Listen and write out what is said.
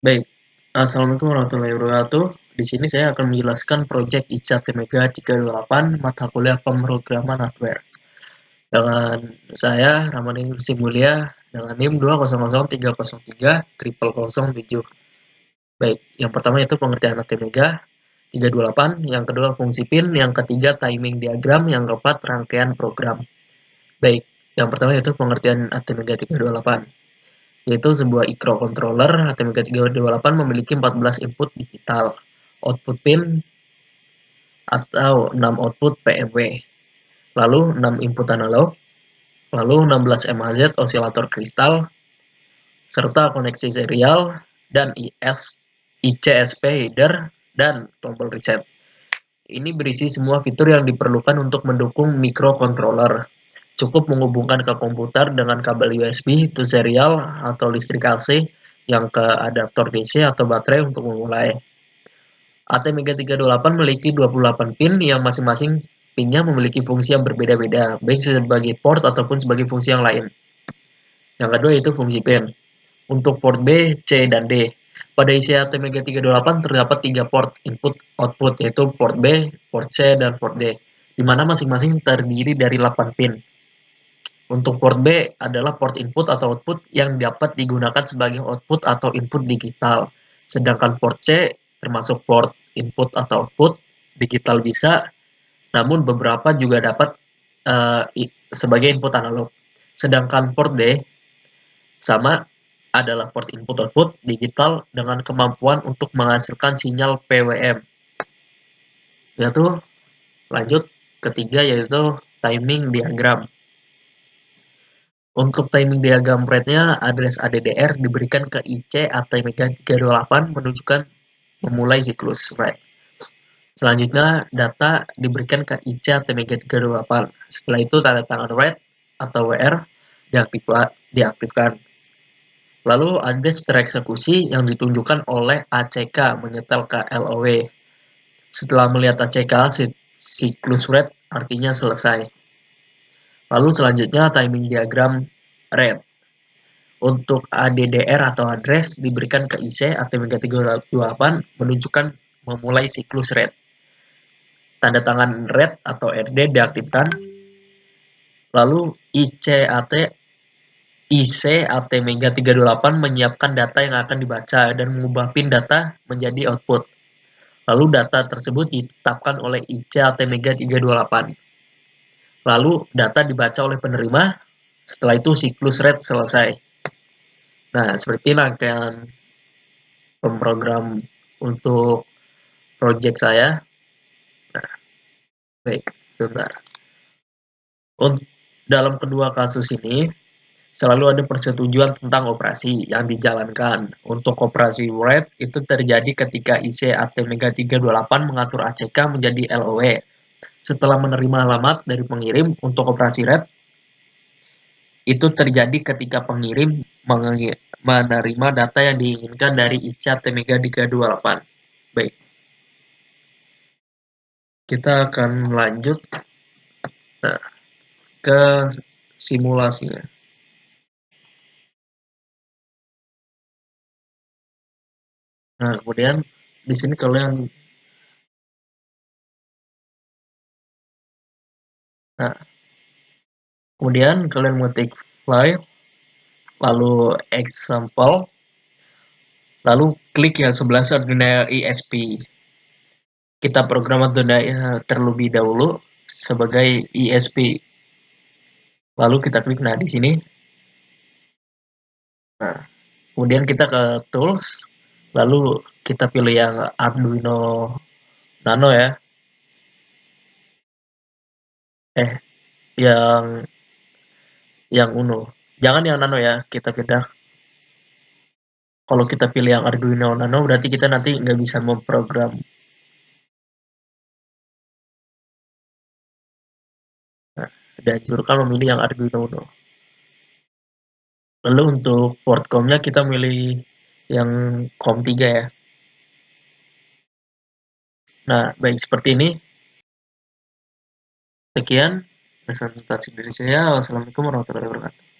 Baik, Assalamualaikum warahmatullahi wabarakatuh. Di sini saya akan menjelaskan proyek ICA Tmega 328 mata kuliah pemrograman hardware. Dengan saya, Ramadhani Mulia, dengan NIM 2003030 0007. Baik, yang pertama itu pengertian Tmega 328, yang kedua fungsi pin, yang ketiga timing diagram, yang keempat rangkaian program. Baik, yang pertama itu pengertian Atmega 328, yaitu sebuah microcontroller Atmega 328 memiliki 14 input digital, output pin atau 6 output PMW, lalu 6 input analog, lalu 16 MHz osilator kristal, serta koneksi serial dan ICSP header dan tombol reset. Ini berisi semua fitur yang diperlukan untuk mendukung microcontroller. Cukup menghubungkan ke komputer dengan kabel USB to serial atau listrik AC yang ke adaptor DC atau baterai untuk memulai. ATmega 328 memiliki 28 pin yang masing-masing pinnya memiliki fungsi yang berbeda-beda, baik sebagai port ataupun sebagai fungsi yang lain. Yang kedua itu fungsi pin. Untuk port B, C, dan D. Pada isi ATmega 328 terdapat 3 port input-output, yaitu port B, port C, dan port D, di mana masing-masing terdiri dari 8 pin. Untuk port B adalah port input atau output yang dapat digunakan sebagai output atau input digital. Sedangkan port C termasuk port input atau output digital bisa, namun beberapa juga dapat sebagai input analog. Sedangkan port D sama adalah port input output digital dengan kemampuan untuk menghasilkan sinyal PWM. Yaitu lanjut ketiga yaitu timing diagram. Untuk timing diagram rate-nya, address ADDR diberikan ke IC Atmega 328 menunjukkan memulai siklus rate. Selanjutnya, data diberikan ke IC Atmega 328. Setelah itu, tanda tangan rate atau WR diaktifkan. Lalu, address tereksekusi yang ditunjukkan oleh ACK menyetel ke LOW. Setelah melihat ACK, siklus rate artinya selesai. Lalu selanjutnya timing diagram rate. Untuk ADDR atau address diberikan ke IC Atmega 328 menunjukkan memulai siklus rate. Tanda tangan rate atau RD diaktifkan. Lalu IC Atmega 328 menyiapkan data yang akan dibaca dan mengubah pin data menjadi output. Lalu data tersebut ditetapkan oleh IC Atmega 328. Lalu data dibaca oleh penerima, setelah itu siklus rate selesai. Nah, seperti rangkaian pemrogram untuk project saya. Nah, baik, sebentar. Dalam kedua kasus ini, selalu ada persetujuan tentang operasi yang dijalankan. Untuk operasi rate itu terjadi ketika IC Atmega 328 mengatur ACK menjadi LOW. Setelah menerima alamat dari pengirim untuk operasi rate, itu terjadi ketika pengirim menerima data yang diinginkan dari IC Atmega 328. Baik. Kita akan lanjut ke simulasinya. Nah, kemudian di sini kalian mengetik file, lalu example, lalu klik yang sebelah Arduino ISP. Kita program Arduino terlebih dahulu sebagai ISP. Lalu kita klik di sini. Nah, kemudian kita ke tools, lalu kita pilih yang Arduino Nano ya. Yang Uno. Jangan yang Nano ya, kita pindah. Kalau kita pilih yang Arduino Nano, berarti kita nanti nggak bisa memprogram. Nah, dianjurkan memilih yang Arduino Uno. Lalu untuk port COM-nya kita milih yang COM 3 ya. Nah, baik seperti ini. Sekian presentasi dari saya. Wassalamualaikum warahmatullahi wabarakatuh.